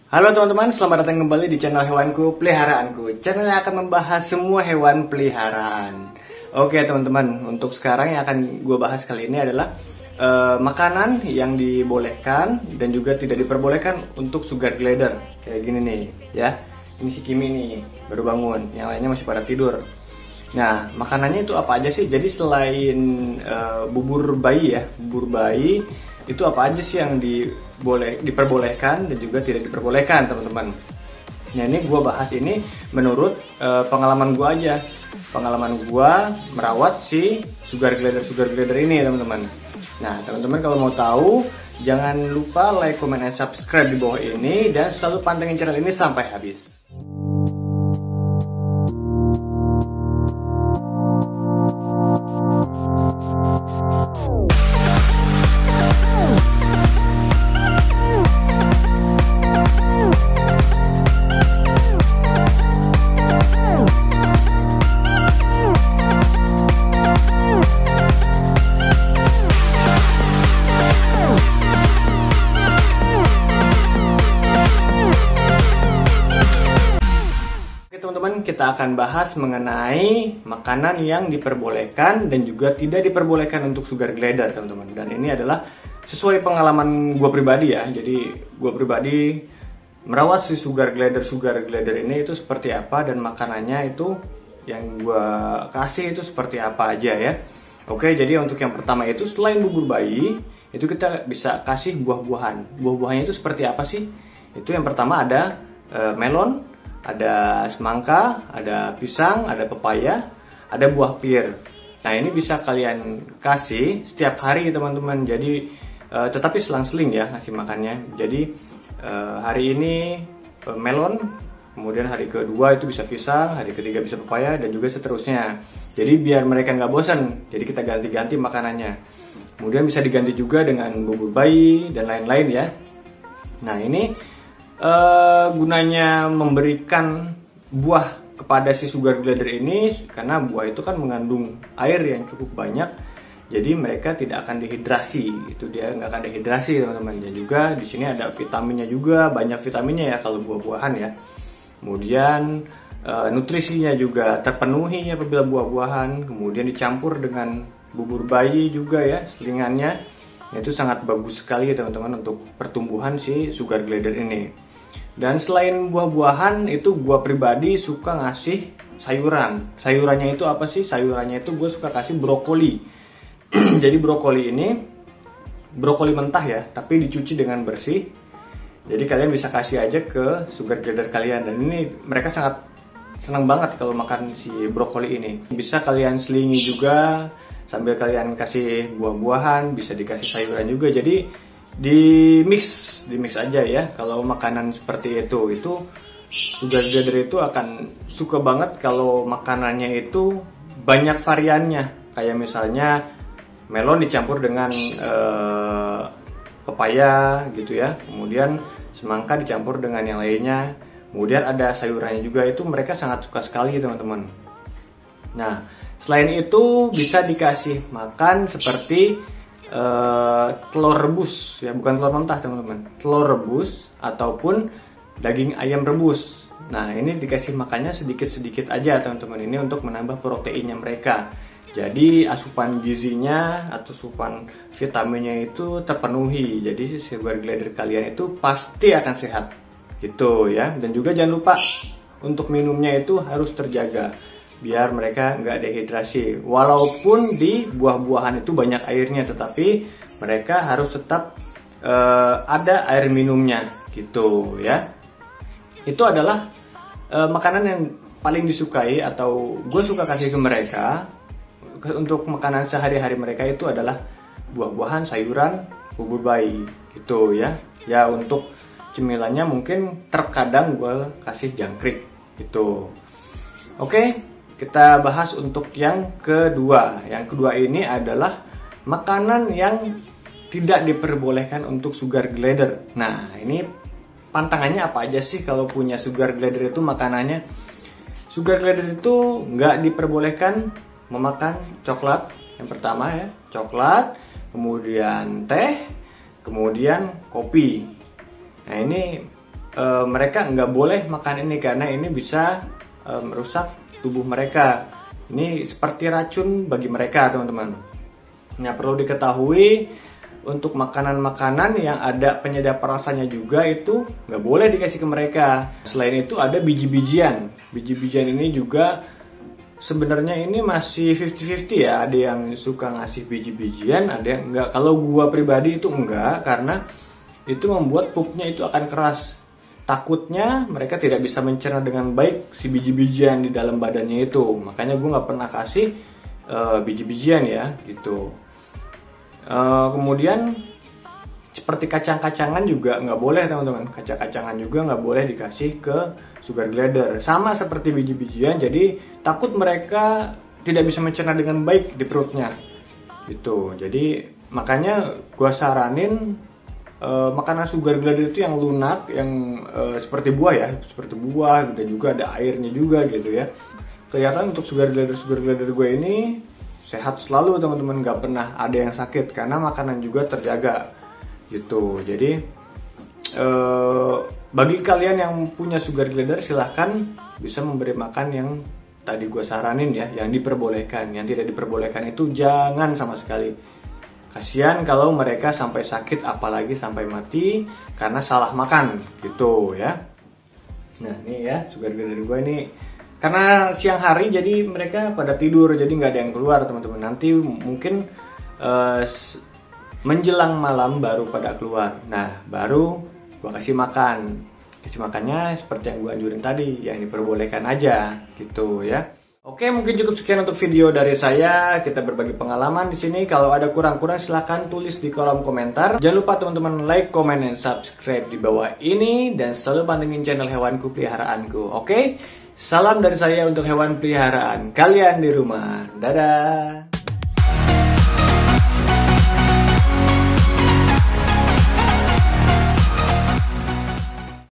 Halo teman-teman, selamat datang kembali di channel Hewanku Peliharaanku. Channel yang akan membahas semua hewan peliharaan. Oke teman-teman, untuk sekarang yang akan gue bahas kali ini adalah makanan yang dibolehkan dan juga tidak diperbolehkan untuk sugar glider. Kayak gini nih ya. Ini si Kimi nih, baru bangun, yang lainnya masih pada tidur. Nah, makanannya itu apa aja sih? Jadi selain bubur bayi ya, bubur bayi itu apa aja sih yang diperbolehkan dan juga tidak diperbolehkan, teman-teman. Nah, ini gue bahas ini menurut pengalaman gue aja. Pengalaman gue merawat si sugar glider ini, teman-teman. Nah, teman-teman kalau mau tahu, jangan lupa like, comment, dan subscribe di bawah ini. Dan selalu pantengin channel ini sampai habis. Teman-teman, kita akan bahas mengenai makanan yang diperbolehkan dan juga tidak diperbolehkan untuk sugar glider, teman-teman. Dan ini adalah sesuai pengalaman gue pribadi ya. Jadi gue pribadi merawat si sugar glider ini itu seperti apa, dan makanannya itu yang gue kasih itu seperti apa aja ya. Oke, jadi untuk yang pertama itu selain bubur bayi, itu kita bisa kasih buah-buahan. Buah-buahannya itu seperti apa sih? Itu yang pertama ada melon, ada semangka, ada pisang, ada pepaya, ada buah pir. Nah, ini bisa kalian kasih setiap hari teman-teman. Jadi tetapi selang-seling ya ngasih makannya. Jadi hari ini melon, kemudian hari kedua itu bisa pisang, hari ketiga bisa pepaya, dan juga seterusnya. Jadi biar mereka nggak bosan, jadi kita ganti-ganti makanannya. Kemudian bisa diganti juga dengan bubur bayi dan lain-lain ya. Nah, ini gunanya memberikan buah kepada si sugar glider ini karena buah itu kan mengandung air yang cukup banyak, jadi mereka tidak akan dehidrasi. Itu dia, nggak akan dehidrasi, teman-teman. Dan juga di sini ada vitaminnya juga, banyak vitaminnya ya kalau buah-buahan ya. Kemudian nutrisinya juga terpenuhi apabila buah-buahan. Kemudian dicampur dengan bubur bayi juga ya, selingannya itu sangat bagus sekali teman-teman untuk pertumbuhan si sugar glider ini. Dan selain buah-buahan, itu gua pribadi suka ngasih sayuran. Sayurannya itu apa sih? Sayurannya itu gue suka kasih brokoli. Jadi brokoli ini brokoli mentah ya, tapi dicuci dengan bersih. Jadi kalian bisa kasih aja ke sugar glider kalian, dan ini mereka sangat senang banget kalau makan si brokoli ini. Bisa kalian selingi juga sambil kalian kasih buah-buahan, bisa dikasih sayuran juga. Jadi di mix aja ya. Kalau makanan seperti itu sugar glider itu akan suka banget kalau makanannya itu banyak variannya. Kayak misalnya melon dicampur dengan pepaya gitu ya. Kemudian semangka dicampur dengan yang lainnya. Kemudian ada sayurannya juga, itu mereka sangat suka sekali teman-teman. Nah, selain itu bisa dikasih makan seperti telur rebus ya, bukan telur mentah teman-teman, telur rebus ataupun daging ayam rebus. Nah, ini dikasih makannya sedikit-sedikit aja teman-teman, ini untuk menambah proteinnya mereka. Jadi asupan gizinya atau asupan vitaminnya itu terpenuhi. Jadi si sugar glider kalian itu pasti akan sehat gitu ya. Dan juga jangan lupa untuk minumnya itu harus terjaga biar mereka nggak dehidrasi. Walaupun di buah-buahan itu banyak airnya, tetapi mereka harus tetap ada air minumnya gitu ya. Itu adalah makanan yang paling disukai atau gue suka kasih ke mereka. Untuk makanan sehari-hari mereka itu adalah buah-buahan, sayuran, bubur bayi gitu ya. Ya, untuk cemilannya mungkin terkadang gue kasih jangkrik gitu. Oke, kita bahas untuk yang kedua. Yang kedua ini adalah makanan yang tidak diperbolehkan untuk sugar glider. Nah, ini pantangannya apa aja sih kalau punya sugar glider itu makanannya? Sugar glider itu nggak diperbolehkan memakan coklat. Yang pertama ya, coklat, kemudian teh, kemudian kopi. Nah, ini mereka nggak boleh makan ini karena ini bisa merusak tubuh mereka. Ini seperti racun bagi mereka, teman-teman. Nah, perlu diketahui untuk makanan-makanan yang ada penyedap rasanya juga itu nggak boleh dikasih ke mereka. Selain itu ada biji-bijian. Biji-bijian ini juga sebenarnya ini masih 50-50 ya. Ada yang suka ngasih biji-bijian, ada yang enggak. Kalau gua pribadi itu enggak, karena itu membuat pupnya itu akan keras. Takutnya mereka tidak bisa mencerna dengan baik si biji-bijian di dalam badannya itu. Makanya gue nggak pernah kasih biji-bijian ya gitu. Kemudian seperti kacang-kacangan juga nggak boleh, teman-teman. Kacang-kacangan juga nggak boleh dikasih ke sugar glider. Sama seperti biji-bijian, jadi takut mereka tidak bisa mencerna dengan baik di perutnya gitu. Jadi makanya gue saranin makanan sugar glider itu yang lunak, yang seperti buah ya, seperti buah, dan juga ada airnya juga gitu ya. Kelihatan untuk sugar glider gue ini sehat selalu, teman-teman, nggak pernah ada yang sakit karena makanan juga terjaga gitu. Jadi bagi kalian yang punya sugar glider, silahkan bisa memberi makan yang tadi gue saranin ya, yang diperbolehkan. Yang tidak diperbolehkan itu jangan sama sekali. Kasihan kalau mereka sampai sakit, apalagi sampai mati karena salah makan gitu ya. Nah ini ya sugar glider gue ini, karena siang hari jadi mereka pada tidur, jadi nggak ada yang keluar, teman-teman. Nanti mungkin menjelang malam baru pada keluar. Nah baru gue kasih makan. Kasih makannya seperti yang gue anjurin tadi, yang diperbolehkan aja gitu ya. Oke, mungkin cukup sekian untuk video dari saya. Kita berbagi pengalaman di sini. Kalau ada kurang-kurang silahkan tulis di kolom komentar. Jangan lupa teman-teman like, comment, dan subscribe di bawah ini. Dan selalu pantengin channel hewanku peliharaanku. Oke, salam dari saya untuk hewan peliharaan kalian di rumah. Dadah.